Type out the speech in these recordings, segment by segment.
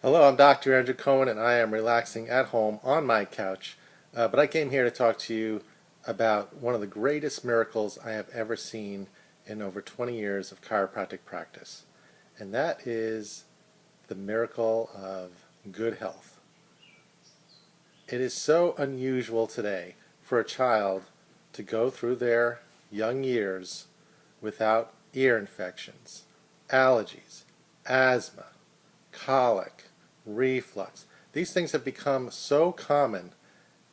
Hello, I'm Dr. Andrew Cohen, and I am relaxing at home on my couch. But I came here to talk to you about one of the greatest miracles I have ever seen in over 20 years of chiropractic practice. And that is the miracle of good health. It is so unusual today for a child to go through their young years without ear infections, allergies, asthma, colic, reflux. These things have become so common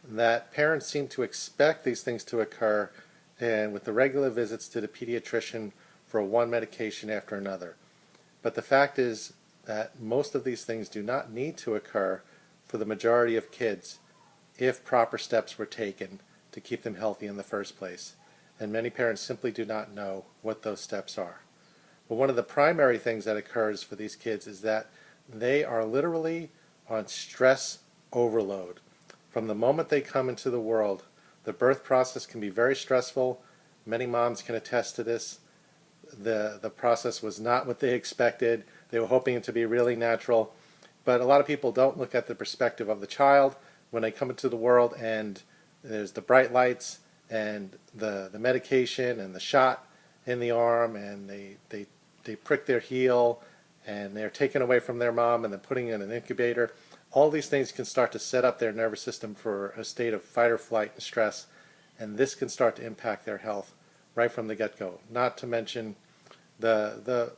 that parents seem to expect these things to occur, and with the regular visits to the pediatrician for one medication after another. But the fact is that most of these things do not need to occur for the majority of kids if proper steps were taken to keep them healthy in the first place. And many parents simply do not know what those steps are. But one of the primary things that occurs for these kids is that they are literally on stress overload. From the moment they come into the world, the birth process can be very stressful. Many moms can attest to this. The process was not what they expected. They were hoping it to be really natural. But a lot of people don't look at the perspective of the child when they come into the world, and there's the bright lights and the medication and the shot in the arm, and they prick their heel, and they're taken away from their mom and then putting in an incubator. All these things can start to set up their nervous system for a state of fight or flight and stress, and this can start to impact their health right from the get-go. Not to mention the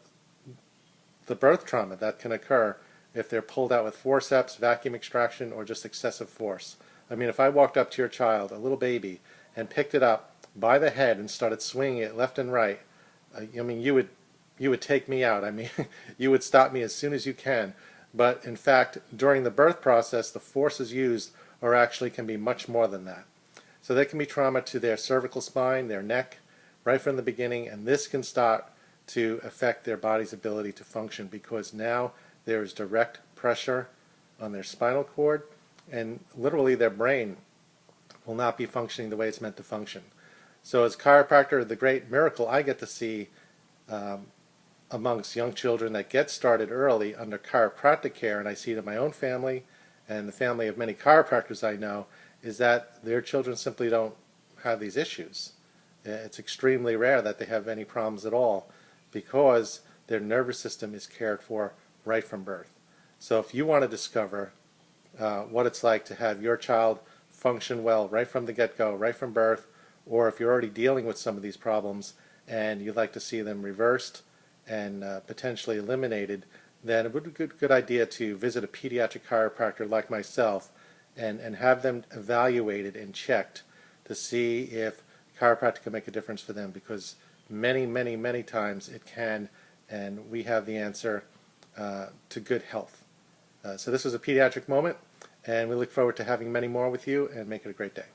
birth trauma that can occur if they're pulled out with forceps, vacuum extraction, or just excessive force. I mean, if I walked up to your child, a little baby, and picked it up by the head and started swinging it left and right, I mean, you would take me out. I mean, you would stop me as soon as you can. But in fact, during the birth process, the forces used are actually can be much more than that. So there can be trauma to their cervical spine, their neck, right from the beginning, and this can start to affect their body's ability to function because now there is direct pressure on their spinal cord, and literally their brain will not be functioning the way it's meant to function. So as a chiropractor, the great miracle I get to see amongst young children that get started early under chiropractic care, and I see it in my own family and the family of many chiropractors I know, is that their children simply don't have these issues. It's extremely rare that they have any problems at all because their nervous system is cared for right from birth. So if you want to discover what it's like to have your child function well right from the get-go, right from birth, or if you're already dealing with some of these problems and you'd like to see them reversed and potentially eliminated, then it would be a good idea to visit a pediatric chiropractor like myself and have them evaluated and checked to see if chiropractic can make a difference for them, because many times it can, and we have the answer to good health. So this was a pediatric moment, and we look forward to having many more with you, and make it a great day.